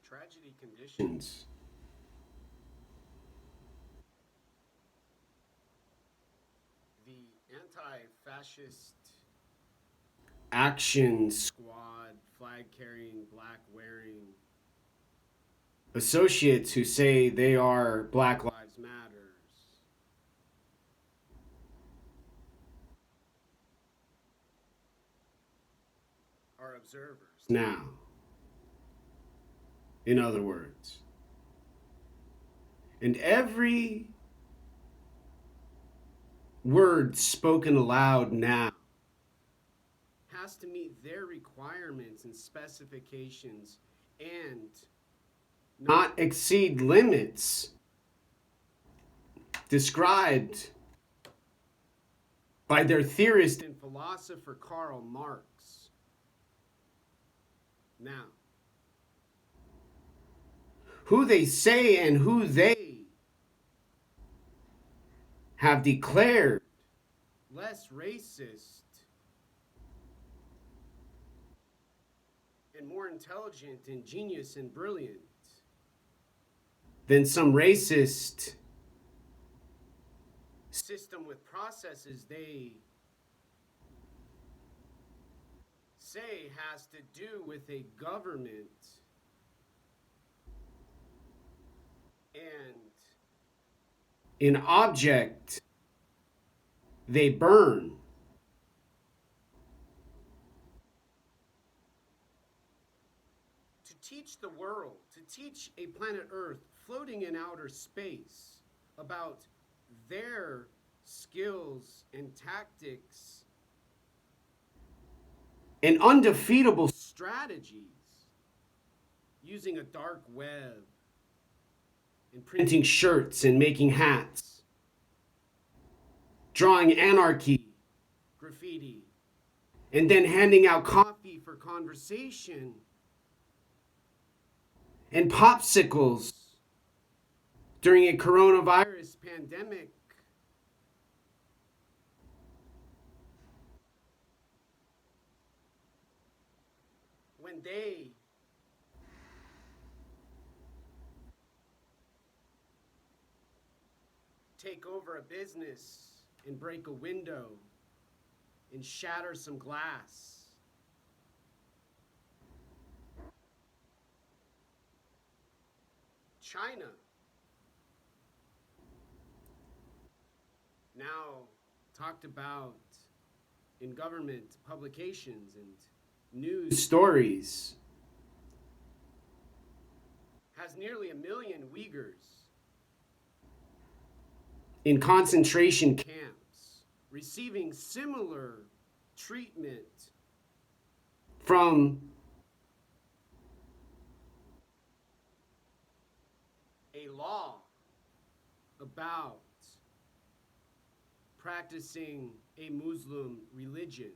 tragedy conditions. The anti-fascist action squad, flag carrying, black wearing associates who say they are Black Lives Matters are observers now. In other words, and every word spoken aloud now has to meet their requirements and specifications and not exceed limits described by their theorist and philosopher Karl Marx. Now, who they say and who they have declared less racist and more intelligent and genius and brilliant than some racist system with processes they say has to do with a government and an object they burn. To teach the world, to teach a planet Earth floating in outer space about their skills and tactics and undefeatable strategies using a dark web and printing shirts and making hats, drawing anarchy, graffiti, and then handing out coffee for conversation and popsicles during a coronavirus pandemic. When they take over a business and break a window and shatter some glass. China now talked about in government publications and news stories has nearly 1 million Uyghurs in concentration camps receiving similar treatment from a law about practicing a Muslim religion.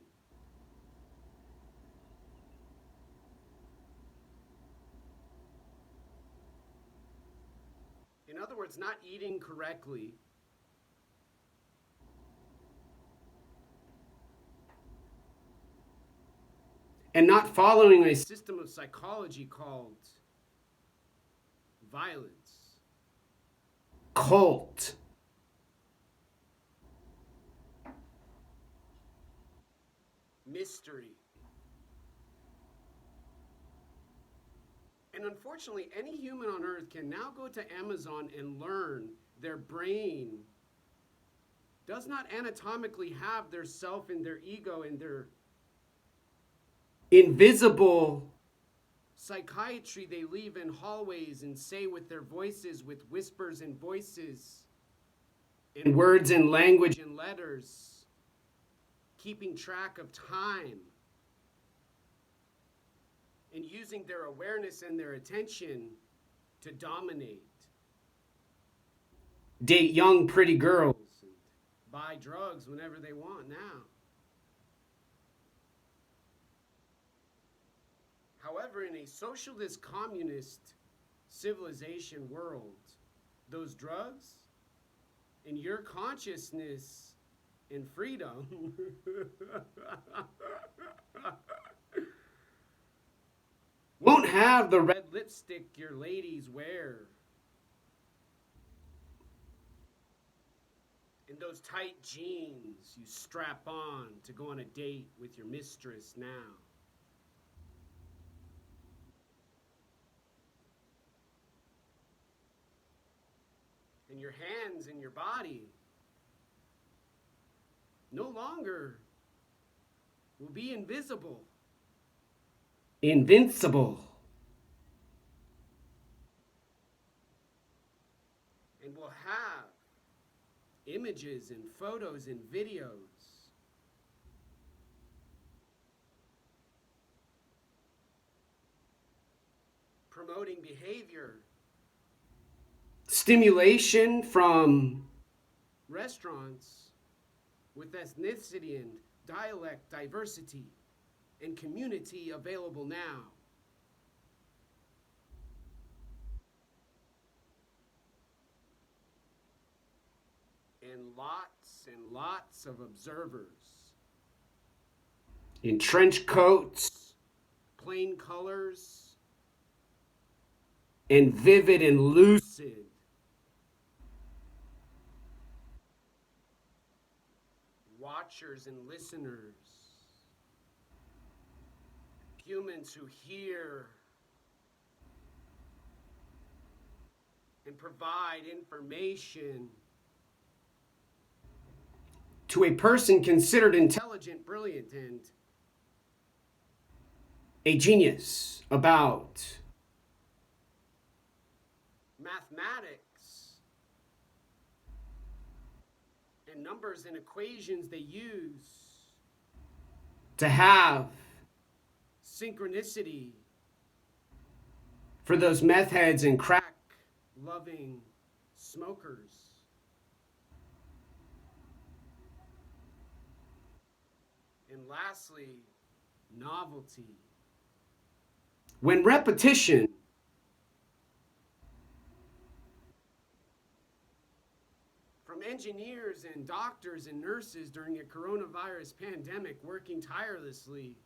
In other words, not eating correctly, and not following a system of psychology called violence, cult, mystery. And unfortunately, any human on earth can now go to Amazon and learn their brain does not anatomically have their self and their ego and their invisible psychiatry they leave in hallways and say with their voices, with whispers and voices, in words and language and letters, keeping track of time, and using their awareness and their attention to dominate. Date young, pretty girls, and buy drugs whenever they want now. However, in a socialist, communist civilization world, those drugs and your consciousness and freedom won't have the red lipstick lipstick your ladies wear, and those tight jeans you strap on to go on a date with your mistress now. And your hands and your body no longer will be invisible, invincible, and will have images and photos and videos promoting behavior, stimulation from restaurants with ethnicity and dialect diversity and community available now. And lots of observers in trench coats, plain colors, and vivid and lucid. Watchers and listeners, humans who hear and provide information to a person considered intelligent, brilliant, and a genius about mathematics and numbers and equations they use to have synchronicity for those meth heads and crack loving smokers. And lastly, novelty. When repetition from engineers and doctors and nurses during a coronavirus pandemic working tirelessly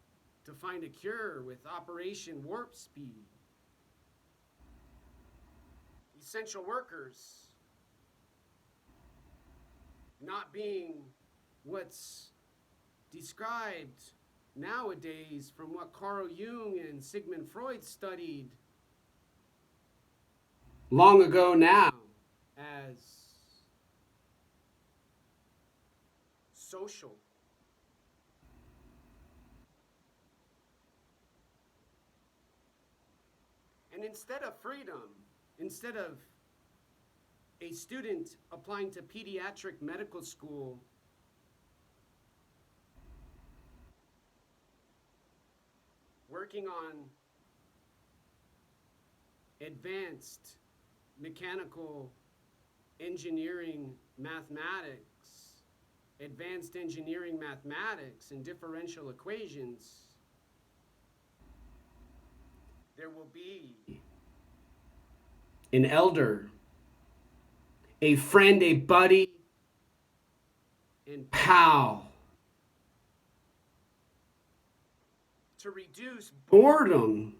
to find a cure with Operation Warp Speed. Essential workers not being what's described nowadays from what Carl Jung and Sigmund Freud studied long ago now as social. And instead of freedom, instead of a student applying to pediatric medical school working on advanced mechanical engineering mathematics, advanced engineering mathematics and differential equations, there will be an elder, a friend, a buddy, and pal to reduce boredom.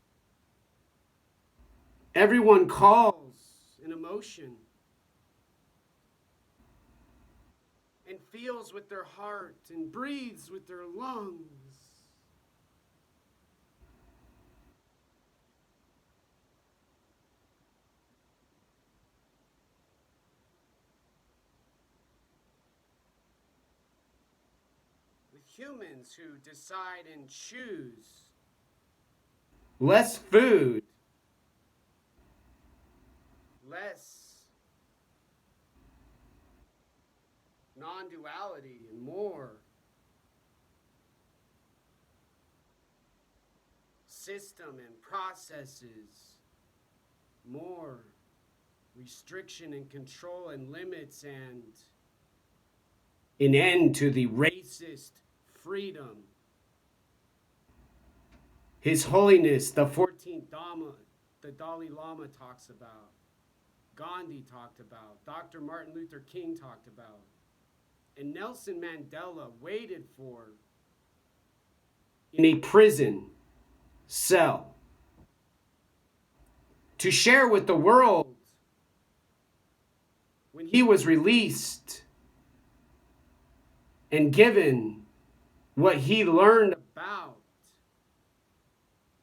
Everyone calls an emotion and feels with their heart and breathes with their lungs. With humans who decide and choose less food, less non-duality, and more system and processes, more restriction and control and limits, and an end to the racist freedom. His Holiness, the 14th Dhamma, the Dalai Lama talks about, Gandhi talked about, Dr. Martin Luther King talked about, and Nelson Mandela waited for in a prison cell. to share with the world when he was released and given what he learned about,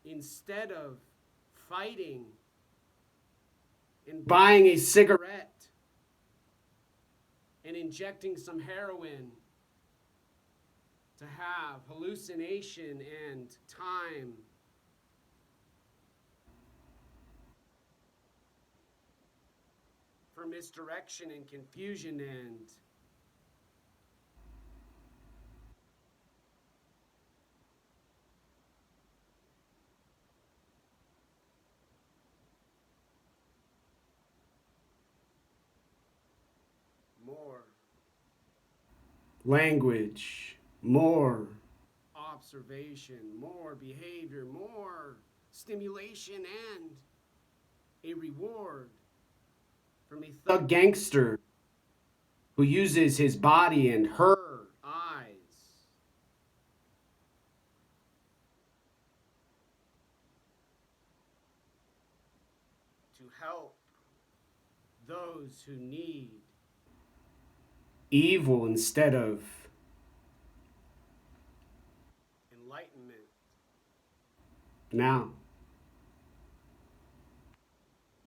instead of fighting and buying a cigarette and injecting some heroin to have hallucination and time. For misdirection and confusion and more language, more observation, more behavior, more stimulation, and a reward from a thug gangster who uses his body and her eyes to help those who need evil instead of enlightenment. Now,